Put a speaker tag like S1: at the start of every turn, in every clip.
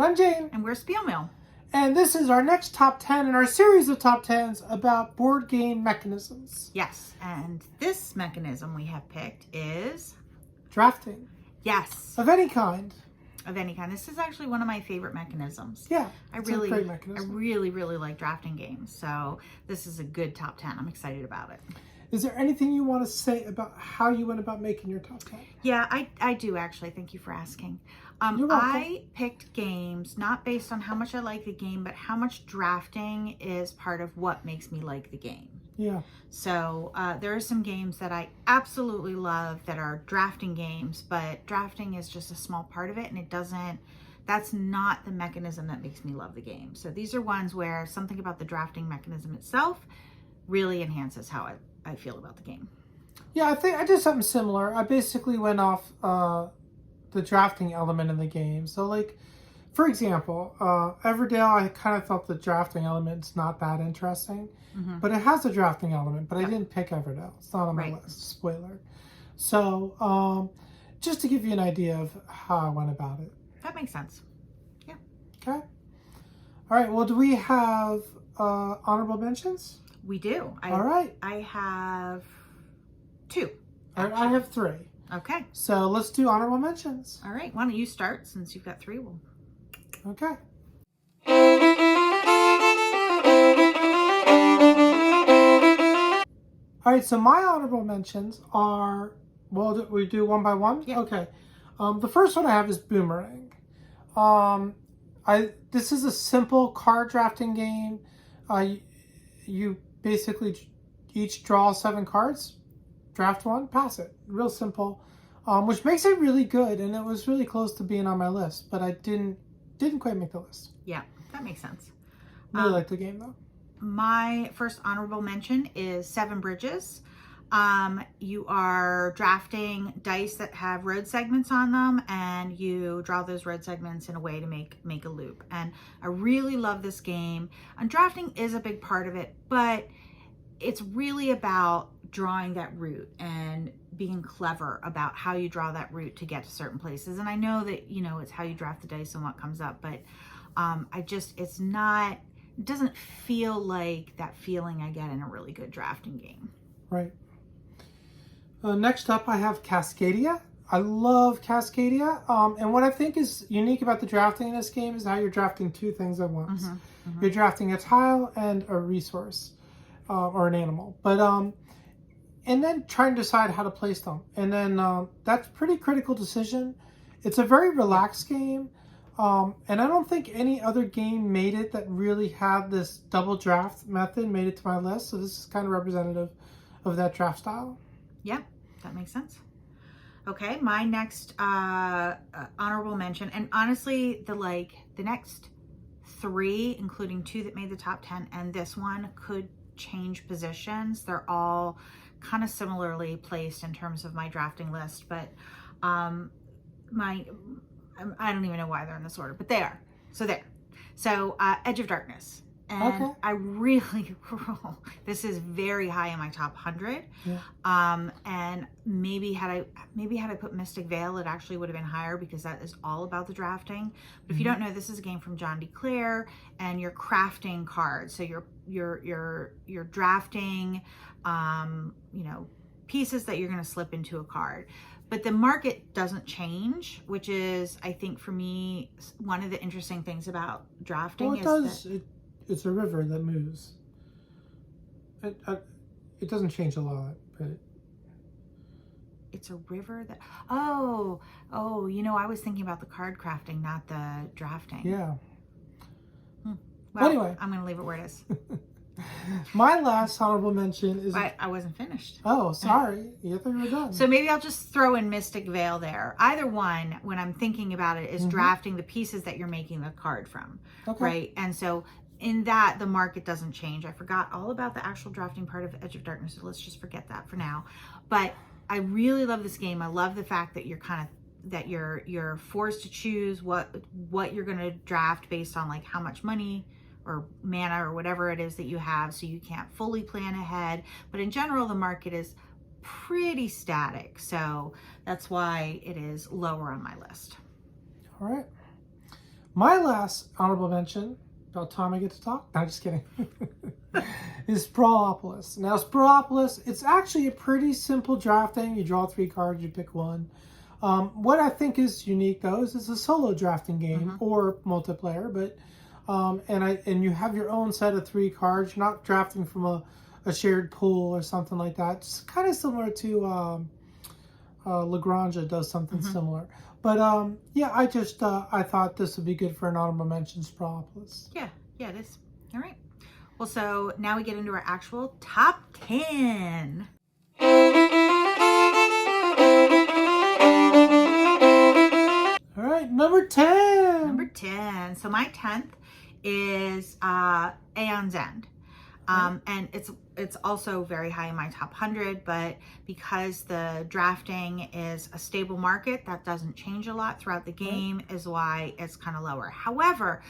S1: I'm Jane.
S2: And we're SpielMill.
S1: And this is our next top 10 in our series of top 10s about board game mechanisms.
S2: Yes, and this mechanism we have picked is...
S1: drafting.
S2: Yes.
S1: Of any kind.
S2: Of any kind. This is actually one of my favorite mechanisms.
S1: Yeah,
S2: it's a great mechanism. I really like drafting games. So this is a good top 10. I'm excited about it.
S1: Is there anything you want to say about how you went about making your top 10?
S2: Yeah, I do actually. Thank you for asking.
S1: You're welcome.
S2: I picked games not based on how much I like the game, but how much drafting is part of what makes me like the game.
S1: Yeah.
S2: So there are some games that I absolutely love that are drafting games, but drafting is just a small part of it, and that's not the mechanism that makes me love the game. So these are ones where something about the drafting mechanism itself really enhances how I feel about the game.
S1: Yeah, I think I did something similar. I basically went off the drafting element in the game. So, like, for example, Everdale, I kind of felt the drafting element's not that interesting, but it has a drafting element, but I didn't pick Everdale. It's not on my list. Spoiler. So, just to give you an idea of how I went about it.
S2: That makes sense. Yeah.
S1: Okay. All right. Well, do we have honorable mentions?
S2: We do.
S1: All right.
S2: I have 2.
S1: All right, I have 3.
S2: Okay.
S1: So let's do honorable mentions.
S2: All right. Why don't you start since you've got 3? Well.
S1: Okay. All right. So my honorable mentions are, well, we do one by one?
S2: Yeah.
S1: Okay. The first one I have is Boomerang. This is a simple card drafting game. You basically each draw 7 cards, draft 1, pass it. Real simple, which makes it really good, and it was really close to being on my list, but I didn't quite make the list.
S2: Yeah, that makes sense.
S1: Really like the game, though.
S2: My first honorable mention is 7 Bridges. You are drafting dice that have road segments on them, and you draw those road segments in a way to make a loop. And I really love this game. And drafting is a big part of it, but it's really about drawing that route and being clever about how you draw that route to get to certain places. And I know that, it's how you draft the dice and what comes up, but it doesn't feel like that feeling I get in a really good drafting game.
S1: Right. Next up, I have Cascadia. I love Cascadia. And what I think is unique about the drafting in this game is how you're drafting 2 things at once. You're drafting a tile and a resource, or an animal. But and then trying to decide how to place them. And then that's a pretty critical decision. It's a very relaxed game. And I don't think any other game made it that really had this double draft method, made it to my list. So this is kind of representative of that draft style.
S2: Yeah, that makes sense. Okay, my next honorable mention, and honestly, the next 3, including 2 that made the top 10, and this one could change positions. They're all kind of similarly placed in terms of my drafting list, but I don't even know why they're in this order, but they are. So there. So Edge of Darkness. And I really, this is very high in my top 100. Yeah. And maybe had I put Mystic Vale, it actually would have been higher because that is all about the drafting. But if you don't know, this is a game from John DeClaire, and you're crafting cards. So you're drafting, pieces that you're going to slip into a card. But the market doesn't change, which is, I think, for me, one of the interesting things about drafting.
S1: Well, it does. It's a river that moves. It doesn't change a lot, but
S2: it's a river that. Oh! I was thinking about the card crafting, not the drafting.
S1: Yeah.
S2: Well,
S1: anyway,
S2: I'm going to leave it where it is.
S1: My last honorable mention is...
S2: I wasn't finished.
S1: Oh, sorry. You thought you were done.
S2: So maybe I'll just throw in Mystic Vale there. Either one, when I'm thinking about it, is drafting the pieces that you're making the card from. Okay. Right? And so in that, the market doesn't change. I forgot all about the actual drafting part of Edge of Darkness, so let's just forget that for now. But I really love this game. I love the fact that you're forced to choose what you're going to draft based on how much money or mana or whatever it is that you have, so you can't fully plan ahead. But in general, the market is pretty static, so that's why it is lower on my list.
S1: All right. My last honorable mention, about time I get to talk? No, just kidding. Is Sprawlopolis. Now, Sprawlopolis, it's actually a pretty simple drafting. You draw 3 cards, you pick one. What I think is unique, though, is it's a solo drafting game or multiplayer, but and you have your own set of 3 cards. You're not drafting from a shared pool or something like that. It's kind of similar to Lagrange does something similar. But yeah, I thought this would be good for an honorable mention, Sprawlopolis.
S2: Yeah, it is. All right. Well, so now we get into our actual top 10.
S1: All right, number 10.
S2: Number 10. So my 10th is Aeon's End. And it's also very high in my top 100, but because the drafting is a stable market that doesn't change a lot throughout the game is why it's kind of lower. However,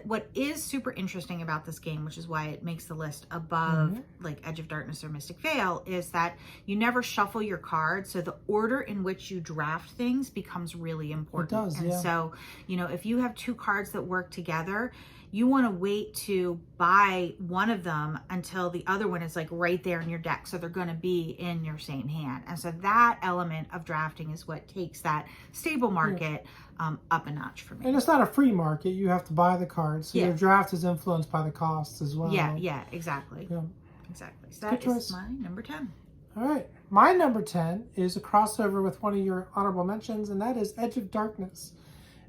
S2: what is super interesting about this game, which is why it makes the list above like Edge of Darkness or Mystic Vale, is that you never shuffle your cards, so the order in which you draft things becomes really important.
S1: It does,
S2: and so, you know, if you have 2 cards that work together, you want to wait to buy one of them until the other one is like right there in your deck. So they're going to be in your same hand. And so that element of drafting is what takes that stable market up a notch for me.
S1: And it's not a free market. You have to buy the cards. So your draft is influenced by the costs as well.
S2: Yeah, exactly.
S1: Yeah.
S2: Exactly. So that is my number 10.
S1: All right. My number 10 is a crossover with one of your honorable mentions, and that is Edge of Darkness.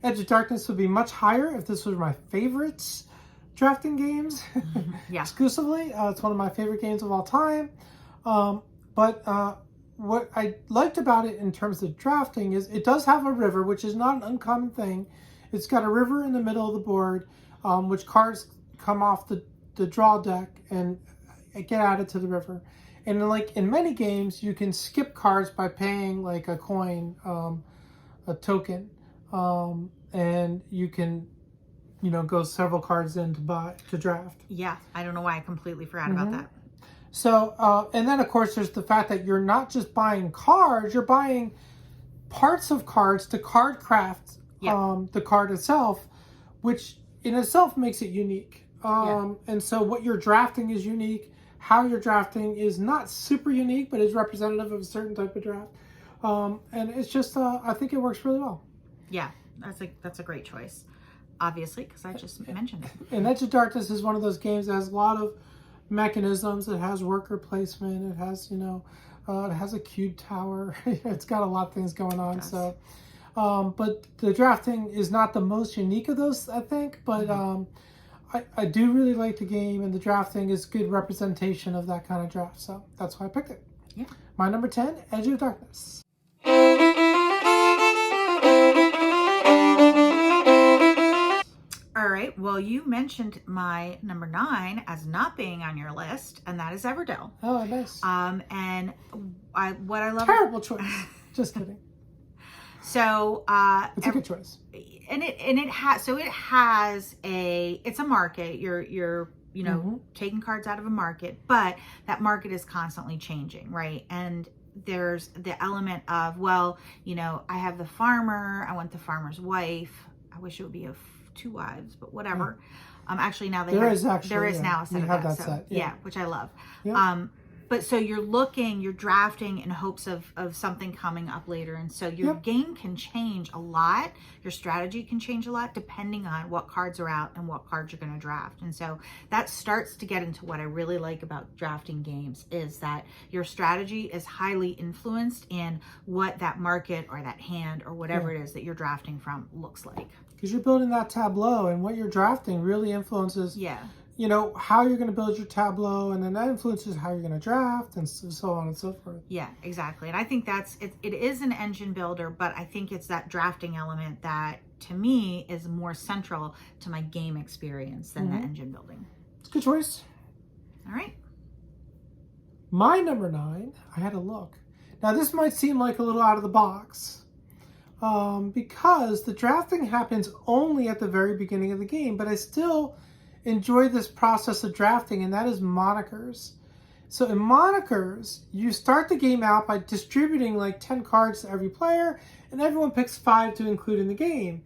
S1: Edge of Darkness would be much higher if this was my favorites drafting games exclusively. It's one of my favorite games of all time. But what I liked about it in terms of drafting is it does have a river, which is not an uncommon thing. It's got a river in the middle of the board, which cards come off the draw deck and get added to the river. And like in many games, you can skip cards by paying like a coin, a token. And you can, you know, go several cards in to draft.
S2: Yeah, I don't know why I completely forgot about that.
S1: So, and then of course there's the fact that you're not just buying cards, you're buying parts of cards to card craft the card itself, which in itself makes it unique. And so what you're drafting is unique. How you're drafting is not super unique, but is representative of a certain type of draft. And it's just, I think it works really well.
S2: Yeah, that's a great choice, obviously, because I just mentioned it.
S1: And Edge of Darkness is one of those games that has a lot of mechanisms. It has worker placement. It has, you know, it has a cube tower. It's got a lot of things going on. So, but the drafting is not the most unique of those, I think. But I do really like the game, and the drafting is good representation of that kind of draft. So that's why I picked it.
S2: Yeah.
S1: My number 10, Edge of Darkness.
S2: All right. Well, you mentioned my number 9 as not being on your list, and that is Everdell.
S1: Oh, nice.
S2: And what I love.
S1: Terrible choice. Just kidding.
S2: So
S1: it's a good choice.
S2: And it has it's a market. You're you know taking cards out of a market, but that market is constantly changing, right? And there's the element of, well, you know, I have the farmer. I want the farmer's wife. I wish it would be 2 wives, but whatever. Actually now there is now a set of that. So,
S1: set.
S2: Yeah, which I love.
S1: Yeah.
S2: But so you're drafting in hopes of something coming up later. And so your game can change a lot. Your strategy can change a lot depending on what cards are out and what cards you're going to draft. And so that starts to get into what I really like about drafting games, is that your strategy is highly influenced in what that market or that hand or whatever it is that you're drafting from looks like.
S1: Because you're building that tableau, and what you're drafting really influences you know, how you're going to build your tableau, and then that influences how you're going to draft, and so on and so forth.
S2: Yeah, exactly. And I think it is an engine builder, but I think it's that drafting element that, to me, is more central to my game experience than the engine building.
S1: It's a good choice.
S2: All right.
S1: My number 9, I had to look. Now, this might seem like a little out of the box, because the drafting happens only at the very beginning of the game, but I still enjoy this process of drafting, and that is monikers. So in monikers, you start the game out by distributing like 10 cards to every player, and everyone picks 5 to include in the game.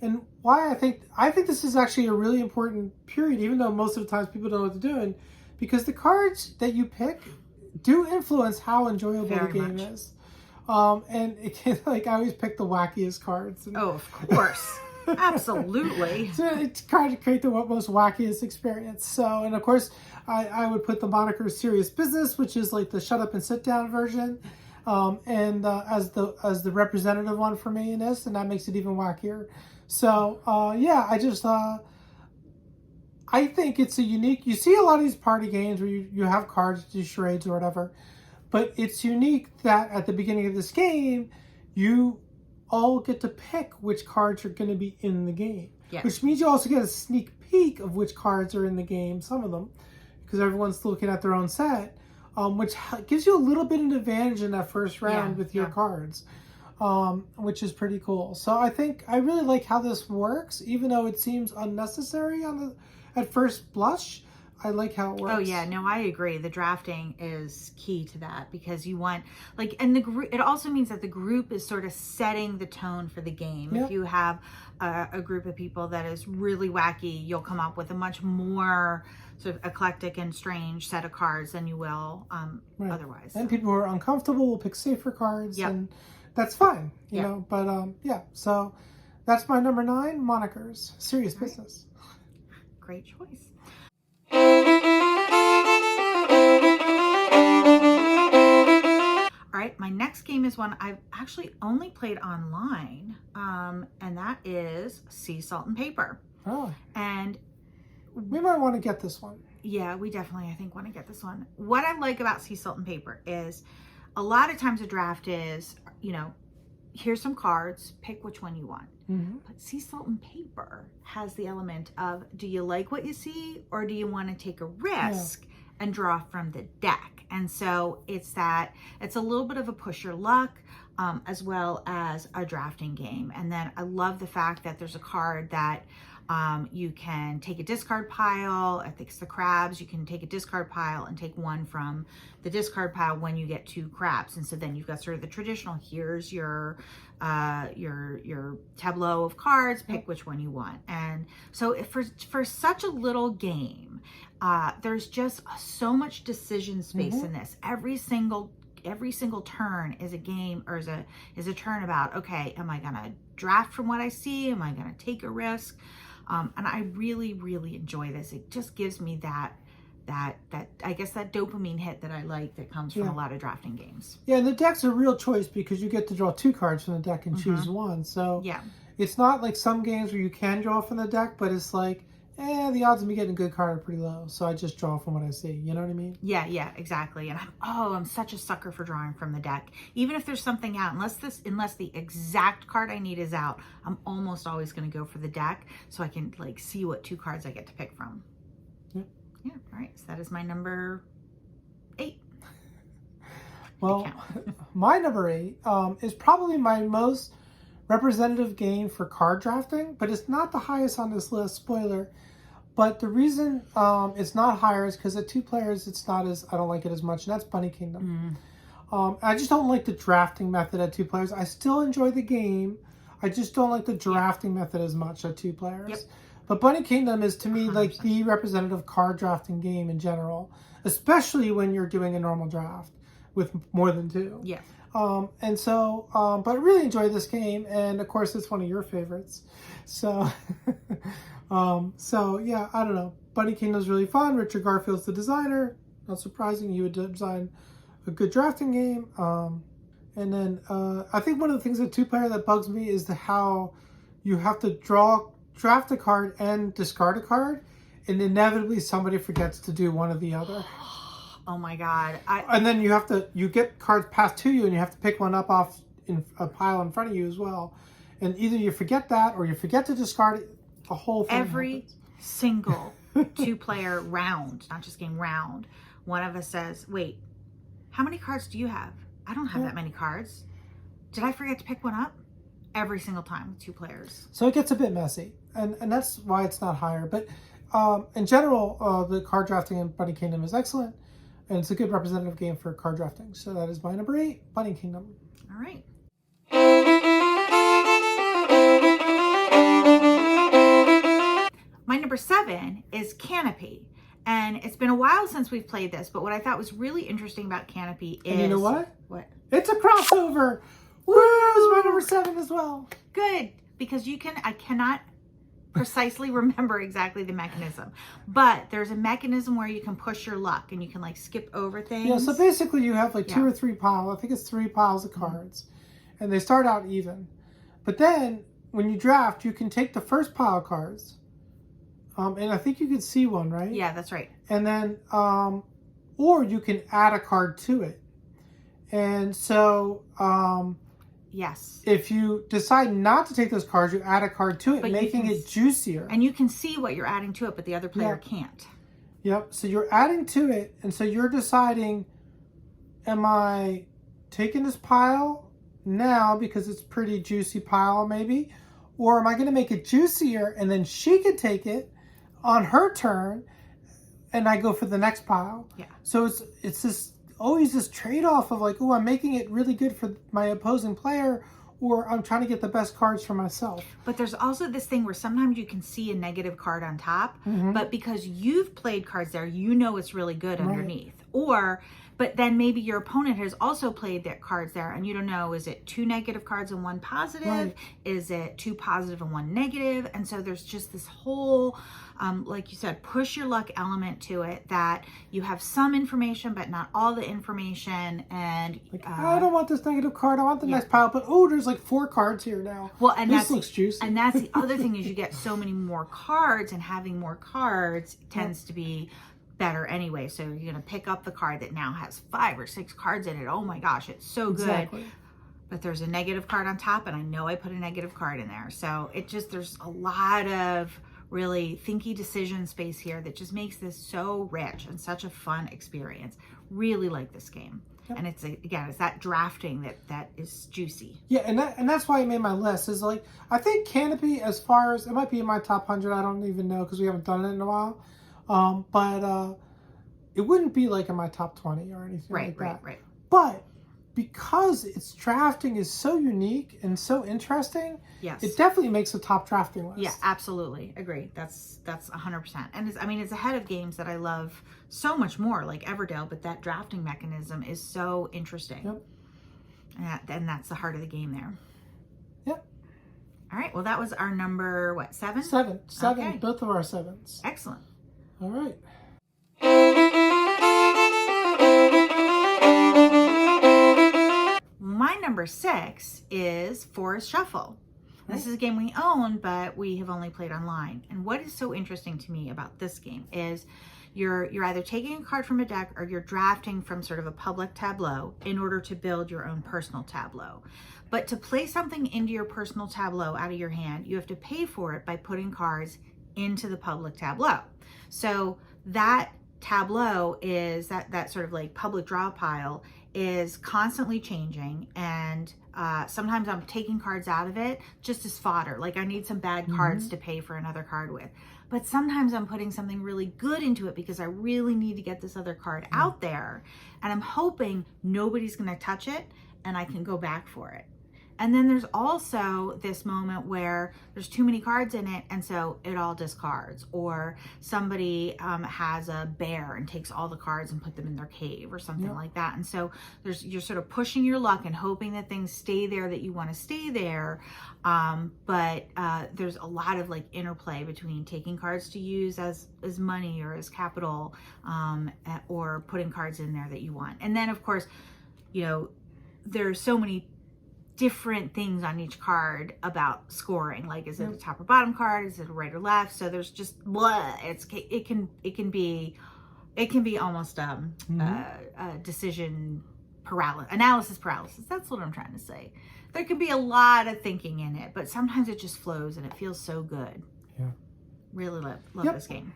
S1: And why I think this is actually a really important period, even though most of the times people don't know what they're doing, because the cards that you pick do influence how enjoyable
S2: Very
S1: the game
S2: much.
S1: is. And it can, like, I always pick the wackiest cards. And,
S2: Oh, of course. Absolutely.
S1: so it's trying to create the most wackiest experience. So, and of course, I would put the moniker Serious Business, which is like the shut up and sit down version, as the representative one for me in this, and that makes it even wackier. So, yeah, I think it's a unique, you see a lot of these party games where you have cards, do charades or whatever, but it's unique that at the beginning of this game, you all get to pick which cards are going to be in the game.
S2: Yeah.
S1: Which means you also get a sneak peek of which cards are in the game, some of them, because everyone's looking at their own set, which gives you a little bit of an advantage in that first round with your cards, which is pretty cool. So I think I really like how this works, even though it seems unnecessary at first blush. I like how it works.
S2: Oh yeah, no, I agree. The drafting is key to that because you want, like, and the group, it also means that the group is sort of setting the tone for the game.
S1: Yeah.
S2: If you have a group of people that is really wacky, you'll come up with a much more sort of eclectic and strange set of cards than you will otherwise.
S1: And people who are uncomfortable will pick safer cards,
S2: Yep.
S1: and that's fine, you know. But yeah, so that's my number 9, monikers. Serious business.
S2: Great choice. All right, my next game is one I've actually only played online, and that is Sea, Salt, and Paper.
S1: Oh,
S2: And
S1: we might want to get this one.
S2: yeah, we definitely, I think, want to get this one. What I like about Sea, Salt, and Paper is a lot of times a draft is, you know, here's some cards, pick which one you want.
S1: Mm-hmm.
S2: But Sea, Salt, and Paper has the element of, do you like what you see, or do you want to take a risk and draw from the deck? And so it's a little bit of a push your luck, as well as a drafting game. And then I love the fact that there's a card that you can take a discard pile. I think it's the crabs. You can take a discard pile and take one from the discard pile when you get 2 crabs. And so then you've got sort of the traditional, here's your tableau of cards, pick which one you want. And so for such a little game, there's just so much decision space in this. Every single turn is a game, or is a turn about, okay, am I gonna draft from what I see? Am I gonna take a risk? And I really, really enjoy this. It just gives me that I guess that dopamine hit that I like that comes from a lot of drafting games.
S1: Yeah, and the deck's a real choice because you get to draw 2 cards from the deck and choose one. So
S2: Yeah.
S1: it's not like some games where you can draw from the deck, but it's like, the odds of me getting a good card are pretty low. So I just draw from what I see. You know what I mean?
S2: Yeah, exactly. And I'm such a sucker for drawing from the deck. Even if there's something out, unless the exact card I need is out, I'm almost always going to go for the deck so I can like see what 2 cards I get to pick from. Yeah. All right. So that is my number 8.
S1: Well, my number 8 is probably my most representative game for card drafting, but it's not the highest on this list, spoiler. But the reason it's not higher is because at 2 players, I don't like it as much, and that's Bunny Kingdom. I just don't like the drafting method at 2 players. I still enjoy the game. I just don't like the drafting method as much at 2 players.
S2: Yep.
S1: But Bunny Kingdom is, to me, like the representative card drafting game in general, especially when you're doing a normal draft with more than 2.
S2: Yeah.
S1: And so, but I really enjoy this game, and of course, it's one of your favorites. So, so yeah, I don't know. Bunny Kingdom's really fun. Richard Garfield's the designer. Not surprising, he would design a good drafting game. And then I think one of the things with 2-player that bugs me is how you have to draft a card and discard a card, and inevitably somebody forgets to do one or the other.
S2: Oh my God.
S1: And then you get cards passed to you, and you have to pick one up off in a pile in front of you as well. And either you forget that, or you forget to discard it. The whole thing
S2: Every
S1: happens.
S2: single 2-player round, not just game round, one of us says, wait, how many cards do you have? I don't have that many cards. Did I forget to pick one up? Every single time with 2 players.
S1: So it gets a bit messy, and that's why it's not higher. But in general, the card drafting in Bunny Kingdom is excellent, and it's a good representative game for card drafting. So that is my number 8, Bunny Kingdom.
S2: All right. My number 7 is Canopy. And it's been a while since we've played this, but what I thought was really interesting about Canopy is...
S1: And you know what?
S2: What?
S1: It's a crossover! Woo! It's my number 7 as well.
S2: Good, because I cannot precisely remember exactly the mechanism, but there's a mechanism where you can push your luck and you can like skip over things.
S1: Yeah, so basically you have like 2 or 3 piles. I think it's 3 piles of cards. And they start out even. But then when you draft, you can take the first pile of cards. And I think you can see one, right?
S2: Yeah, that's right.
S1: And then, or you can add a card to it. And so,
S2: yes.
S1: If you decide not to take those cards, you add a card to it,
S2: but
S1: making it juicier.
S2: And you can see what you're adding to it, but the other player can't.
S1: Yep. So you're adding to it, and so you're deciding, am I taking this pile now because it's a pretty juicy pile maybe? Or am I going to make it juicier and then she could take it on her turn and I go for the next pile?
S2: Yeah.
S1: So it's this always this trade-off of like, oh, I'm making it really good for my opposing player, or I'm trying to get the best cards for myself.
S2: But there's also this thing where sometimes you can see a negative card on top, but because you've played cards there, you know it's really good underneath. But then maybe your opponent has also played their cards there and you don't know, is it 2 negative cards and 1 positive?
S1: Right.
S2: Is it 2 positive and 1 negative? And so there's just this whole, like you said, push your luck element to it, that you have some information, but not all the information. And
S1: like, I don't want this negative card. I want the next pile. But oh, there's like 4 cards here now.
S2: Well, and
S1: this looks juicy.
S2: And that's the other thing is you get so many more cards, and having more cards tends to be better anyway. So you're going to pick up the card that now has 5 or 6 cards in it. Oh my gosh, it's so good.
S1: Exactly.
S2: But there's a negative card on top, and I know I put a negative card in there. So it just, there's a lot of really thinky decision space here that just makes this so rich and such a fun experience. Really like this game. Yep. And it's, again, it's that drafting that is juicy.
S1: Yeah, and that's why I made my list. Is like, I think Canopy, as far as, it might be in my top 100, I don't even know because we haven't done it in a while. But it wouldn't be like in my top 20 or anything like that. Right. But because its drafting is so unique and so interesting, it definitely makes a top drafting list.
S2: Yeah, absolutely. Agree. That's 100%. And it's ahead of games that I love so much more, like Everdell, but that drafting mechanism is so interesting. Yep. And that's the heart of the game there.
S1: Yep.
S2: All right. Well, that was our number, what, 7?
S1: 7.
S2: Okay.
S1: Both of our 7s.
S2: Excellent.
S1: All right.
S2: My number 6 is Forest Shuffle. This is a game we own, but we have only played online. And what is so interesting to me about this game is you're either taking a card from a deck or you're drafting from sort of a public tableau in order to build your own personal tableau. But to play something into your personal tableau out of your hand, you have to pay for it by putting cards into the public tableau. So that tableau is that sort of like public draw pile is constantly changing, and sometimes I'm taking cards out of it just as fodder. Like I need some bad cards to pay for another card with. But sometimes I'm putting something really good into it because I really need to get this other card out there. And I'm hoping nobody's going to touch it and I can go back for it. And then there's also this moment where there's too many cards in it, and so it all discards. Or somebody has a bear and takes all the cards and put them in their cave or something like that. And so you're sort of pushing your luck and hoping that things stay there that you want to stay there. But there's a lot of like interplay between taking cards to use as money or as capital, or putting cards in there that you want. And then of course, there's so many different things on each card about scoring. Like, is it a top or bottom card? Is it a right or left? So there's just it can be almost decision analysis paralysis. That's what I'm trying to say. There can be a lot of thinking in it, but sometimes it just flows and it feels so good.
S1: Yeah.
S2: Really love this game.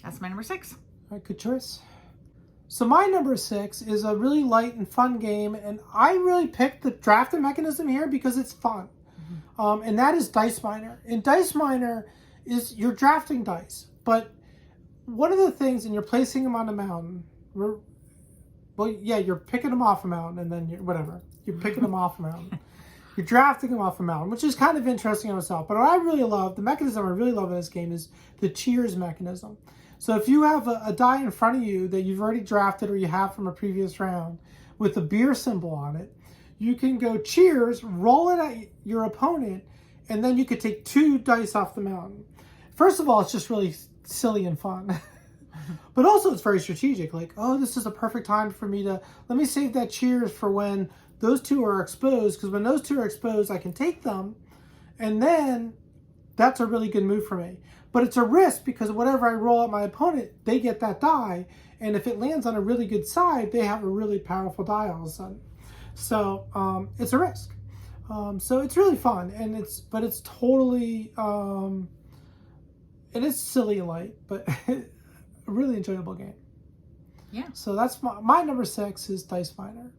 S2: That's my number 6.
S1: All right, good choice. So my number 6 is a really light and fun game, and I really picked the drafting mechanism here because it's fun. And that is Dice Miner. And Dice Miner is you're drafting dice, but one of the things, and you're placing them on a mountain. You're picking them off a mountain, and then you're picking them off a mountain. You're drafting them off a mountain, which is kind of interesting in itself. But what I really love, the mechanism I really love in this game is the cheers mechanism. So if you have a die in front of you that you've already drafted or you have from a previous round with a beer symbol on it, you can go cheers, roll it at your opponent, and then you could take 2 dice off the mountain. First of all, it's just really silly and fun. But also it's very strategic. Like, oh, this is a perfect time for me to, let me save that cheers for when those 2 are exposed, because when those 2 are exposed, I can take them, and then that's a really good move for me. But it's a risk because whatever I roll at my opponent, they get that die, and if it lands on a really good side, they have a really powerful die all of a sudden. So it's a risk. So it's really fun, and it's totally it is silly and light, but a really enjoyable game.
S2: Yeah.
S1: So that's my number 6 is Dice Miner.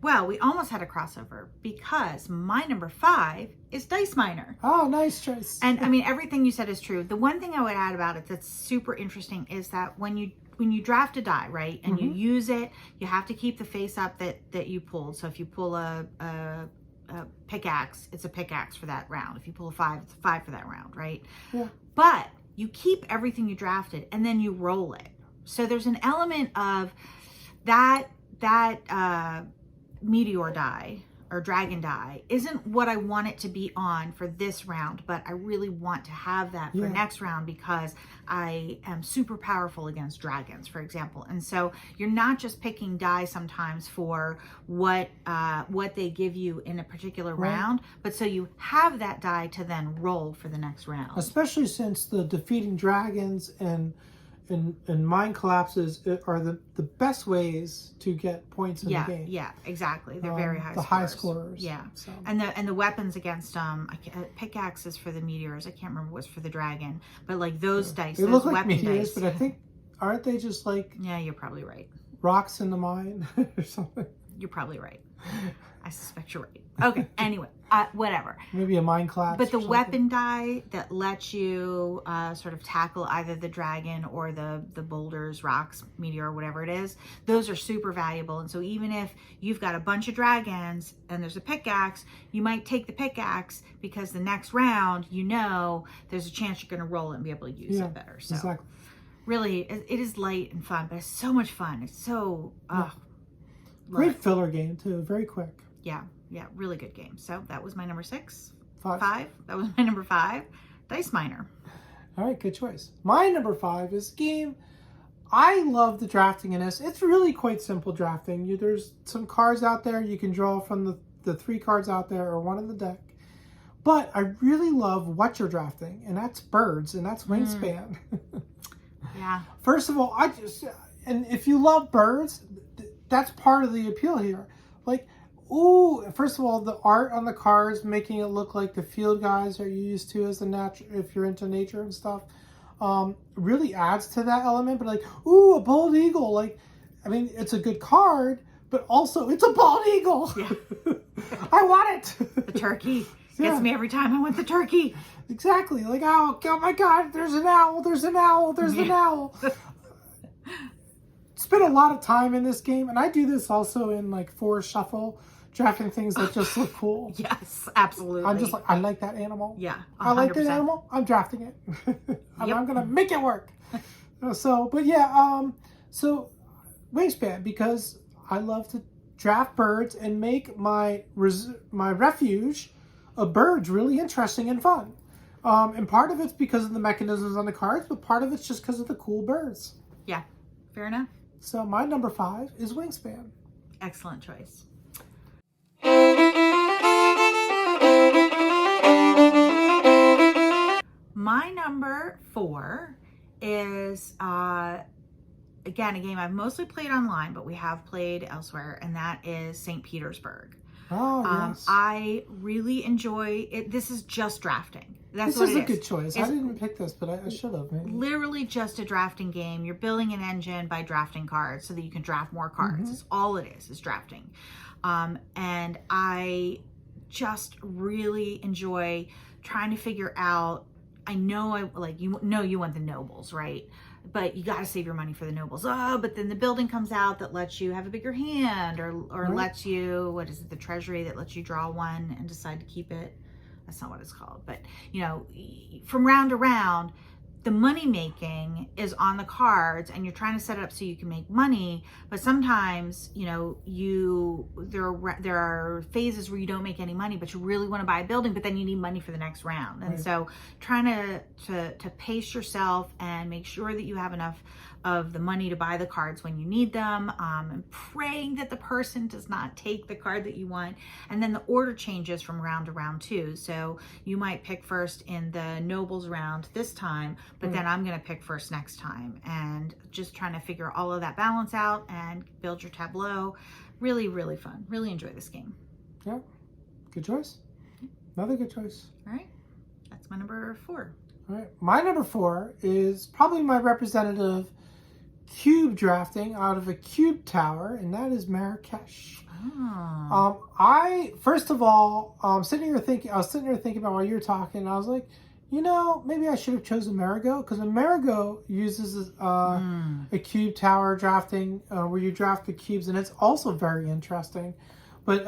S2: Well, we almost had a crossover because my number 5 is Dice Miner.
S1: Oh, nice choice.
S2: And I mean, everything you said is true. The one thing I would add about it that's super interesting is that when you draft a die, right, and you use it, you have to keep the face up that you pulled. So if you pull a pickaxe, it's a pickaxe for that round. If you pull a 5, it's a 5 for that round, right?
S1: Yeah.
S2: But you keep everything you drafted and then you roll it. So there's an element of that meteor die or dragon die isn't what I want it to be on for this round, but I really want to have that for next round because I am super powerful against dragons, for example. And so you're not just picking die sometimes for what they give you in a particular round, but so you have that die to then roll for the next round.
S1: Especially since the defeating dragons and mine collapses are the best ways to get points in the game.
S2: Yeah, exactly. They're very high.
S1: The high scorers.
S2: Yeah,
S1: so.
S2: and the weapons against pickaxes for the meteors. I can't remember what's for the dragon, but like those dice,
S1: they
S2: those
S1: look like
S2: weapon
S1: meteors,
S2: dice.
S1: but I think aren't they just like?
S2: Yeah, you're probably right.
S1: Rocks in the mine or something.
S2: You're probably right. I suspect you're right. Okay, anyway, whatever.
S1: Maybe a mine collapse.
S2: But the weapon die that lets you sort of tackle either the dragon or the boulders, rocks, meteor, whatever it is, those are super valuable. And so even if you've got a bunch of dragons and there's a pickaxe, you might take the pickaxe because the next round, there's a chance you're going to roll it and be able to use it better. So
S1: exactly.
S2: Really, it is light and fun, but it's so much fun. It's so...
S1: Great filler game, too. Very quick.
S2: Yeah, really good game. So that was my number 6.
S1: 5.
S2: That was my number 5. Dice Miner.
S1: All right, good choice. My number 5 is a game. I love the drafting in this. It's really quite simple drafting. There's some cards out there you can draw from the 3 cards out there or one in the deck. But I really love what you're drafting, and that's birds, and that's Wingspan.
S2: Yeah.
S1: First of all, and if you love birds, that's part of the appeal here. Like, first of all, the art on the cards, making it look like the field guys are used to as if you're into nature and stuff, really adds to that element. But like, a bald eagle. Like, I mean, it's a good card, but also it's a bald eagle. Yeah. I want it.
S2: The turkey gets me every time. I want the turkey.
S1: Exactly. Like, oh my God, there's an owl. There's an owl. There's an owl. Spent a lot of time in this game, and I do this also in like Forest Shuffle, drafting things that just look cool.
S2: Yes, absolutely.
S1: I'm just like, I like that animal.
S2: Yeah, 100%.
S1: I like that animal. I'm drafting it. I'm gonna make it work. So Wingspan, because I love to draft birds and make my refuge of birds really interesting and fun. And part of it's because of the mechanisms on the cards, but part of it's just because of the cool birds.
S2: Yeah, fair enough.
S1: So my number 5 is Wingspan.
S2: Excellent choice. My number 4 is, again, a game I've mostly played online, but we have played elsewhere, and that is St. Petersburg.
S1: Oh, yes.
S2: I really enjoy it. This is just drafting.
S1: This is a good choice. I didn't pick this, but I should have. Maybe.
S2: Literally just a drafting game. You're building an engine by drafting cards so that you can draft more cards. It's all it is drafting. And I just really enjoy trying to figure out, you want the nobles, right? but you got to save your money for the nobles. Oh, but then the building comes out that lets you have a bigger hand, or lets you, what is it, the treasury that lets you draw one and decide to keep it. That's not what it's called, but you know, from round to round, the money making is on the cards, and you're trying to set it up so you can make money. But sometimes, you know, there are phases where you don't make any money, but you really want to buy a building, but then you need money for the next round. And so trying to pace yourself and make sure that you have enough of the money to buy the cards when you need them, and praying that the person does not take the card that you want. And then the order changes from round to round too. So you might pick first in the nobles round this time, but then I'm going to pick first next time, and just trying to figure all of that balance out and build your tableau. Really, really fun. Really enjoy this game.
S1: Yeah. Good choice. Another good choice.
S2: All right. That's my number 4.
S1: All right. My number 4 is probably my representative cube drafting out of a cube tower, and that is Marrakesh. I first of all, I was sitting here thinking about while you were talking, and I was like, you know, maybe I should have chosen Marigot, because Marigot uses a cube tower drafting where you draft the cubes, and it's also very interesting. But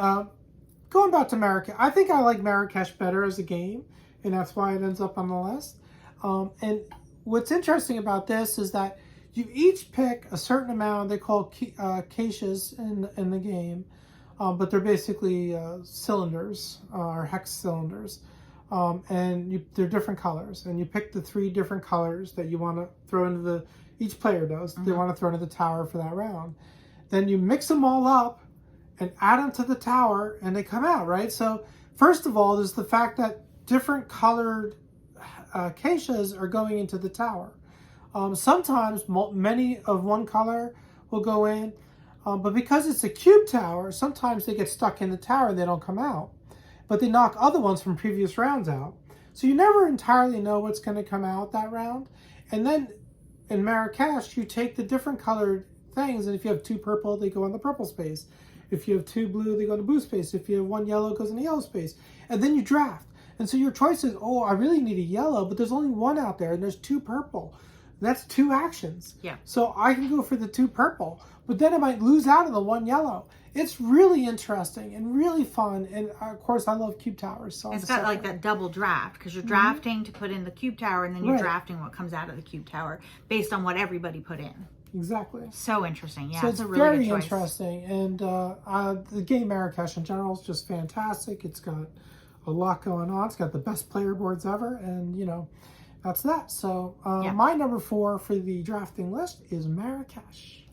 S1: going back to Marrakesh, I think I like Marrakesh better as a game, and that's why it ends up on the list. And what's interesting about this is that you each pick a certain amount. They call caches in the game, but they're basically cylinders or hex cylinders, and they're different colors. And you pick the 3 different colors that you want to throw into each player does. They want to throw into the tower for that round. Then you mix them all up and add them to the tower, and they come out, right? So first of all, there's the fact that different colored caches are going into the tower. Sometimes many of one color will go in, but because it's a cube tower, sometimes they get stuck in the tower and they don't come out. But they knock other ones from previous rounds out. So you never entirely know what's going to come out that round. And then in Marrakesh, you take the different colored things, and if you have 2 purple, they go in the purple space. If you have 2 blue, they go in the blue space. If you have 1 yellow, it goes in the yellow space. And then you draft. And so your choice is, oh, I really need a yellow, but there's only 1 out there, and there's 2 purple. That's 2 actions.
S2: Yeah.
S1: So I can go for the 2 purple, but then I might lose out on the 1 yellow. It's really interesting and really fun. And of course, I love cube towers. So
S2: it's got like that double draft, because you're drafting to put in the cube tower, and then you're drafting what comes out of the cube tower based on what everybody put in.
S1: Exactly.
S2: So interesting. Yeah,
S1: so
S2: it's a really
S1: very
S2: good choice.
S1: Interesting. And the game Marrakesh in general is just fantastic. It's got a lot going on. It's got the best player boards ever. And, you know, that's that. So my number 4 for the drafting list is Marrakesh.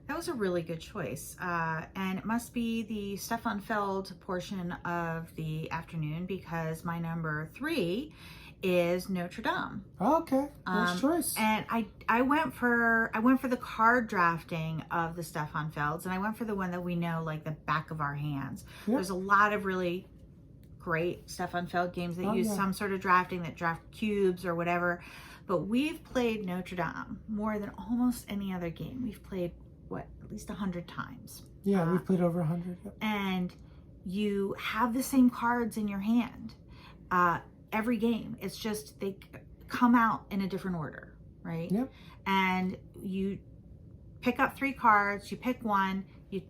S2: That was a really good choice. And it must be the Stefan Feld portion of the afternoon, because my number 3 is Notre Dame.
S1: Okay, nice choice.
S2: And I went for the card drafting of the Stefan Felds, and I went for the one that we know like the back of our hands. Yep. There's a lot of really great Stefan Feld games that use some sort of drafting, that draft cubes or whatever. But we've played Notre Dame more than almost any other game. We've played at least 100 times.
S1: Yeah, we've played over 100. Yep.
S2: And you have the same cards in your hand. Every game, it's just they come out in a different order, right?
S1: Yep.
S2: And you pick up 3 cards, you pick one, you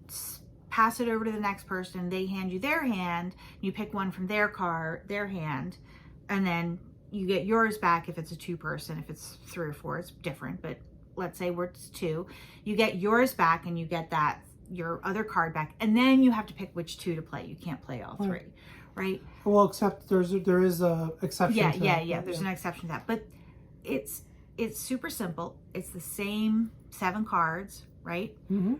S2: pass it over to the next person, they hand you their hand, you pick one from their hand, and then you get yours back if it's a 2-person. If it's 3 or 4, it's different, but let's say it's 2, you get yours back, and you get your other card back, and then you have to pick which 2 to play. You can't play all 3. Right.
S1: Well, except there is a exception.
S2: Yeah. There's an exception to that, but it's super simple. It's the same 7 cards, right? Mm-hmm.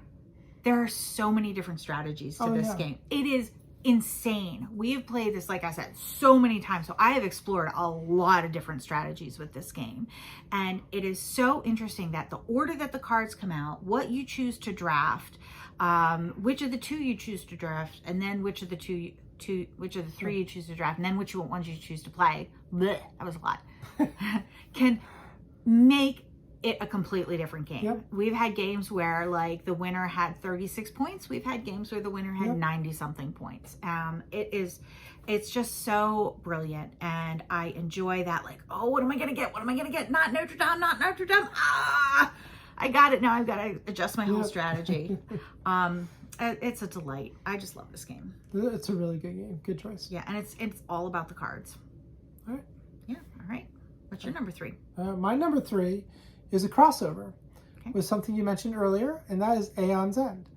S2: There are so many different strategies to this game. It is insane. We have played this, like I said, so many times. So I have explored a lot of different strategies with this game, and it is so interesting that the order that the cards come out, what you choose to draft, which of the 2 you choose to draft, and then which of the 3 you choose to draft, and then which ones you choose to play, that was a lot, can make it a completely different game.
S1: Yep.
S2: We've had games where like the winner had 36 points. We've had games where the winner had 90 something points. It's just so brilliant, and I enjoy that. Like, oh, what am I gonna get? What am I gonna get? Not Notre Dame, not Notre Dame. Ah, I got it. Now I've got to adjust my whole strategy. It's a delight. I just love this game.
S1: It's a really good game. Good choice.
S2: Yeah, and it's all about the cards.
S1: All right.
S2: Yeah. All right. What's your number 3?
S1: My number 3 is a crossover with something you mentioned earlier, and that is Aeon's End.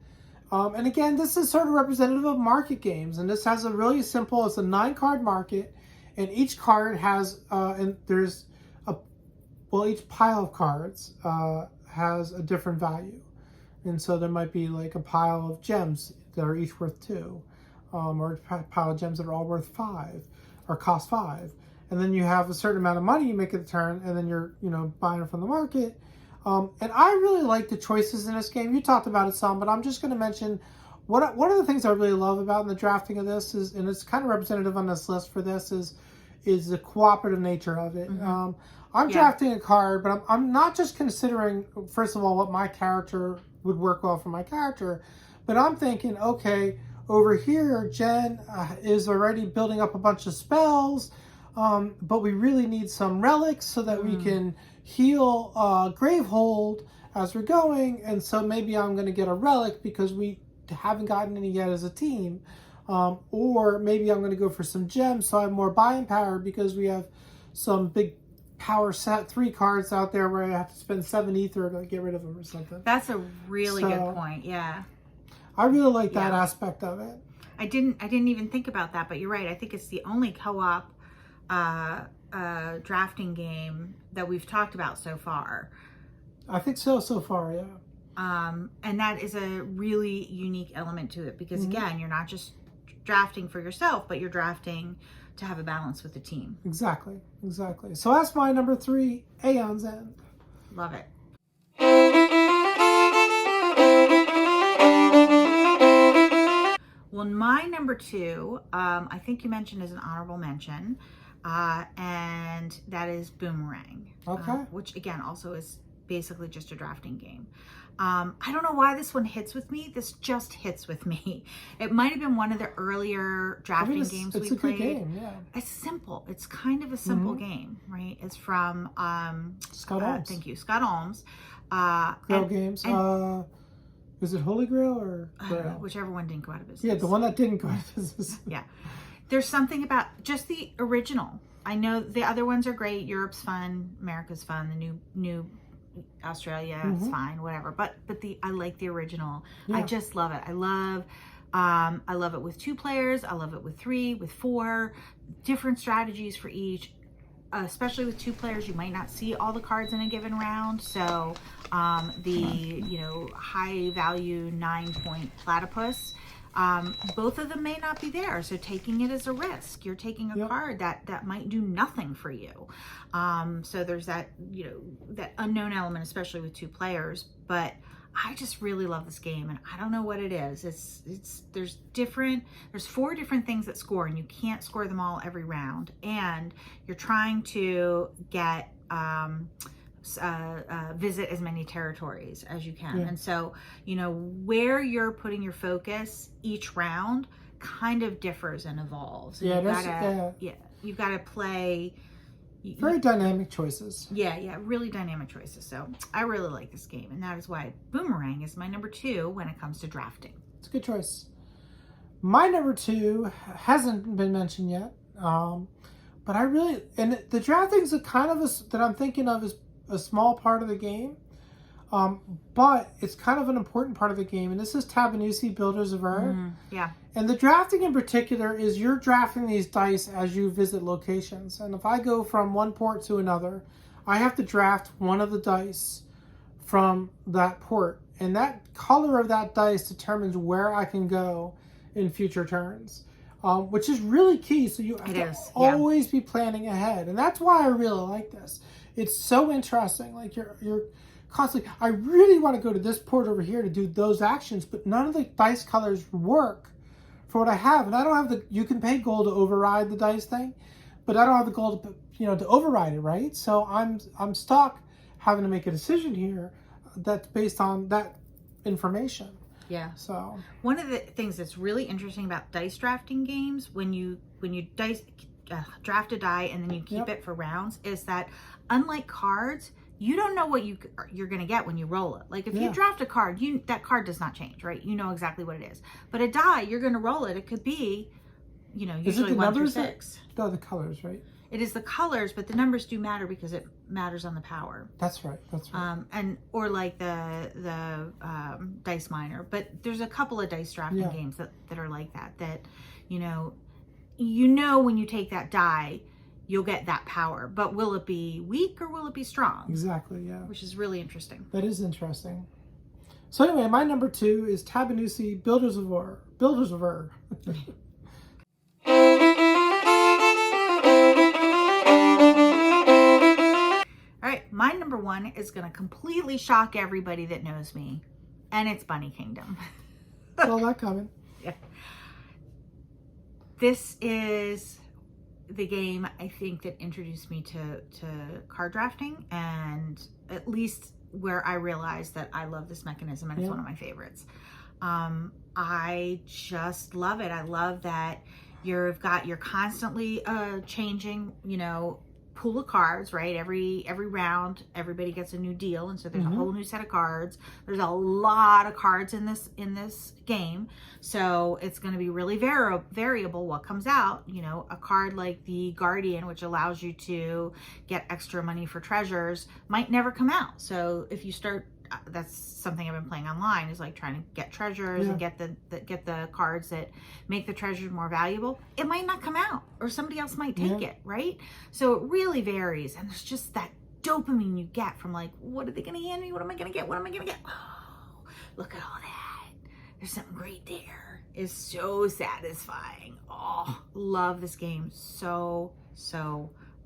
S1: And again, this is sort of representative of market games, and this has a really simple, it's a 9-card market, and each card has, each pile of cards has a different value. And so there might be like a pile of gems that are each worth 2, or a pile of gems that are all worth 5, or cost 5. And then you have a certain amount of money you make at the turn, and then you're, buying it from the market. And I really like the choices in this game. You talked about it some, but I'm just going to mention one of the things I really love about in the drafting of this is, and it's kind of representative on this list for this, is the cooperative nature of it. I'm drafting a card, but I'm not just considering, first of all, what my character would work well for my character, but I'm thinking, okay, over here, Jen is already building up a bunch of spells, but we really need some relics so that we can heal Gravehold as we're going, and so maybe I'm going to get a relic because we haven't gotten any yet as a team, or maybe I'm going to go for some gems so I have more buying power because we have some big power set 3 cards out there where I have to spend 7 ether to get rid of them or something.
S2: That's a really good point. Yeah,
S1: I really like that aspect of it.
S2: I didn't even think about that, but you're right. I think it's the only co-op drafting game that we've talked about so far.
S1: I think so far, yeah.
S2: And that is a really unique element to it because again, you're not just drafting for yourself, but you're drafting to have a balance with the team. Exactly.
S1: So that's my number 3, Aeon's End.
S2: Love it. Well, my number 2, I think you mentioned as an honorable mention, and that is Boomerang.
S1: Okay.
S2: Which again also is basically just a drafting game. I don't know why this one hits with me. This just hits with me. It might have been one of the earlier drafting games we played.
S1: It's a good game, yeah.
S2: It's simple. It's kind of a simple game, right? It's from
S1: Scott Holmes.
S2: Thank you, Scott Holmes.
S1: Grail Games. Is it Holy Grail or Grail?
S2: Whichever one didn't go out of business.
S1: Yeah, the one that didn't go out of business.
S2: Yeah. There's something about just the original. I know the other ones are great. Europe's fun. America's fun. The new Australia is fine, whatever. But I like the original. Yeah. I just love it. I love it with 2 players. I love it with 3, with 4. Different strategies for each. Especially with 2 players, you might not see all the cards in a given round. So the high value 9-point platypus, both of them may not be there. So taking it as a risk. You're taking a card that might do nothing for you. So there's that, that unknown element, especially with 2 players. But I just really love this game, and I don't know what it is. There's 4 different things that score, and you can't score them all every round. And you're trying to get visit as many territories as you can. And so, where you're putting your focus each round kind of differs and evolves. And you've got to play.
S1: Very dynamic choices.
S2: Yeah, really dynamic choices. So I really like this game, and that is why Boomerang is my number 2 when it comes to drafting.
S1: It's a good choice. My number 2 hasn't been mentioned yet, but I really, and the drafting's a kind of that I'm thinking of as a small part of the game, but it's kind of an important part of the game, and this is Tabanusi Builders of Earth.
S2: Yeah.
S1: And the drafting in particular is you're drafting these dice as you visit locations. And if I go from one port to another, I have to draft one of the dice from that port. And that color of that dice determines where I can go in future turns, which is really key. So you have to always be planning ahead. And that's why I really like this. It's so interesting. Like you're constantly, I really want to go to this port over here to do those actions, but none of the dice colors work for what I have. And I don't have you can pay gold to override the dice thing, but I don't have the gold to, to override it, right? So I'm stuck having to make a decision here that's based on that information.
S2: Yeah.
S1: So
S2: one of the things that's really interesting about dice drafting games, when you dice draft a die and then you keep it for rounds, is that unlike cards, you don't know what you're going to get when you roll it. Like if you draft a card, that card does not change, right? You know exactly what it is. But a die, you're going to roll it. It could be, usually 1 through 6.
S1: No, the colors, right?
S2: It is the colors, but the numbers do matter because it matters on the power.
S1: That's right.
S2: Or like the dice miner. But there's a couple of dice drafting games that are like that. That when you take that die, you'll get that power. But will it be weak or will it be strong?
S1: Exactly. Yeah.
S2: Which is really interesting.
S1: That is interesting. So anyway, my number 2 is Tabanusi Builders of Ur. Builders of Ur.
S2: My number 1 is going to completely shock everybody that knows me, and it's Bunny Kingdom.
S1: Saw that coming.
S2: Yeah. This is the game, I think, that introduced me to card drafting, and at least where I realized that I love this mechanism, and it's one of my favorites. I just love it. I love that you're constantly changing, pool of cards, right? Every round, everybody gets a new deal, and so there's a whole new set of cards. There's a lot of cards in this game, so it's going to be really variable what comes out. A card like the Guardian, which allows you to get extra money for treasures, might never come out. So if you start, that's something I've been playing online, is like trying to get treasures and get the cards that make the treasures more valuable. It might not come out, or somebody else might take it, right? So it really varies, and there's just that dopamine you get from like, what are they going to hand me? What am I going to get? What am I going to get? Oh, look at all that. There's something great there. It's so satisfying. Oh, love this game so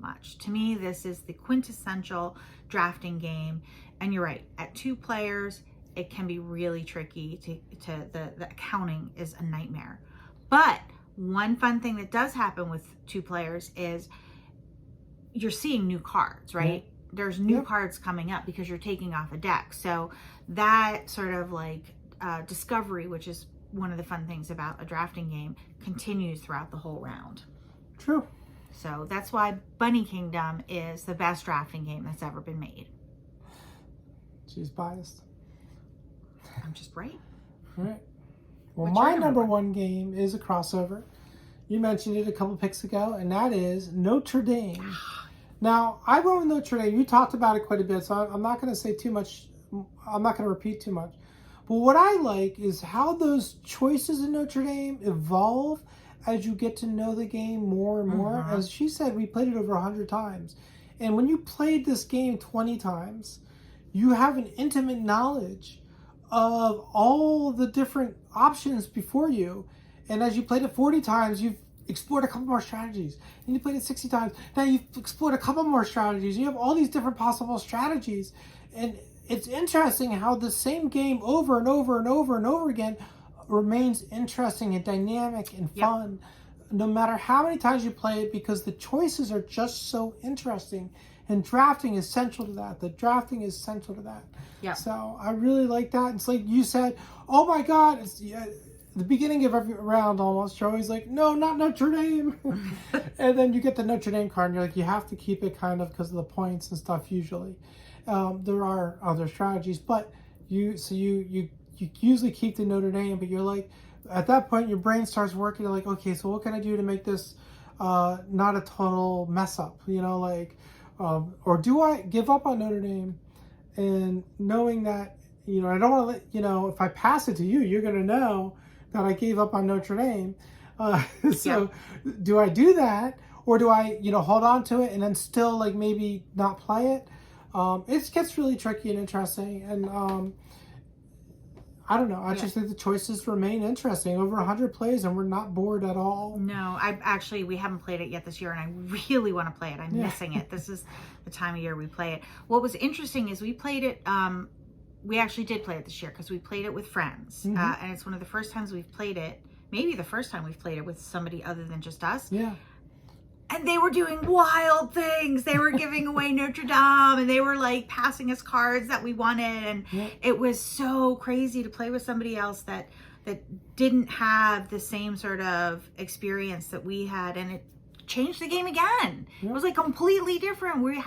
S2: much. To me, this is the quintessential drafting game. And you're right, at 2 players, it can be really tricky the accounting is a nightmare. But one fun thing that does happen with 2 players is you're seeing new cards, right? There's new cards coming up because you're taking off a deck. So that sort of like discovery, which is one of the fun things about a drafting game, continues throughout the whole round.
S1: True.
S2: So that's why Bunny Kingdom is the best drafting game that's ever been made.
S1: She's biased.
S2: I'm just right.
S1: All right. Well, my number 1 game is a crossover. You mentioned it a couple picks ago, and that is Notre Dame. Now, I went with Notre Dame. You talked about it quite a bit, so I'm not going to say too much. I'm not going to repeat too much. But what I like is how those choices in Notre Dame evolve as you get to know the game more and more. As she said, we played it over 100 times. And when you played this game 20 times, you have an intimate knowledge of all the different options before you. And as you played it 40 times, you've explored a couple more strategies. And you played it 60 times. Now you've explored a couple more strategies. You have all these different possible strategies. And it's interesting how the same game over and over and over and over again remains interesting and dynamic and fun, no matter how many times you play it, because the choices are just so interesting. And drafting is central to that. The drafting is central to that. Yeah. So I really like that. It's like you said, oh my God, it's the beginning of every round almost. You're always like, no, not Notre Dame. And then you get the Notre Dame card and you're like, you have to keep it kind of because of the points and stuff usually. There are other strategies, but you usually keep the Notre Dame, but you're like, at that point your brain starts working. You're like, okay, so what can I do to make this not a total mess up? Or do I give up on Notre Dame, and knowing that, I don't want to let, if I pass it to you, you're going to know that I gave up on Notre Dame. Do I do that, or do I, hold on to it and then still like maybe not play it? It gets really tricky and interesting, and I don't know. I just think the choices remain interesting. Over 100 plays, and we're not bored at all.
S2: No, we haven't played it yet this year, and I really want to play it. I'm missing it. This is the time of year we play it. What was interesting is we played it. We actually did play it this year because we played it with friends, and it's one of the first times we've played it. Maybe the first time we've played it with somebody other than just us.
S1: Yeah.
S2: And they were doing wild things. They were giving away Notre Dame, and they were like passing us cards that we wanted. And it was so crazy to play with somebody else that didn't have the same sort of experience that we had. And it changed the game again. It was like completely different. I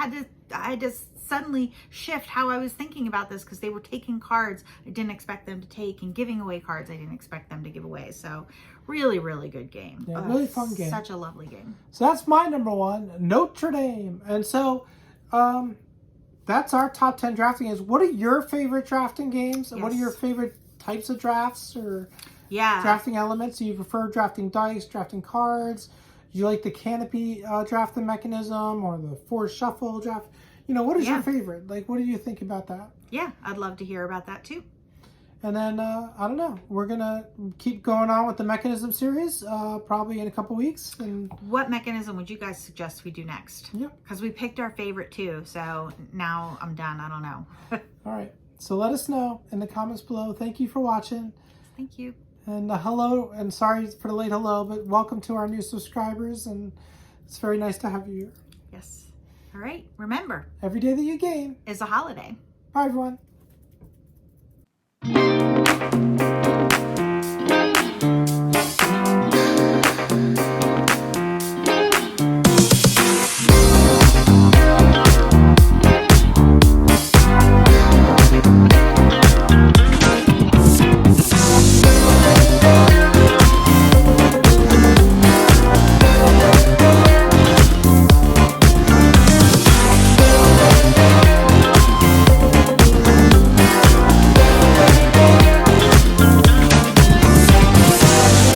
S2: had to suddenly shift how I was thinking about this, because they were taking cards I didn't expect them to take and giving away cards I didn't expect them to give away. So really, really good game.
S1: Yeah, really fun game.
S2: Such a lovely game.
S1: So that's my number one, Notre Dame. And so that's our top 10 drafting games. What are your favorite drafting games?
S2: Yes.
S1: What are your favorite types of drafts or drafting elements? Do you prefer drafting dice, drafting cards? Do you like the canopy drafting mechanism or the forced shuffle draft? You know, what is your favorite? Like, what do you think about that?
S2: Yeah, I'd love to hear about that too.
S1: And then, I don't know, we're going to keep going on with the mechanism series, probably in a couple weeks. And
S2: what mechanism would you guys suggest we do next?
S1: Yep.
S2: Because we picked our favorite too, so now I'm done. I don't know.
S1: All right. So let us know in the comments below. Thank you for watching.
S2: Thank you.
S1: And hello, and sorry for the late hello, but welcome to our new subscribers, and it's very nice to have you here.
S2: Yes. All right. Remember,
S1: Every day that you game
S2: is a holiday.
S1: Bye, everyone.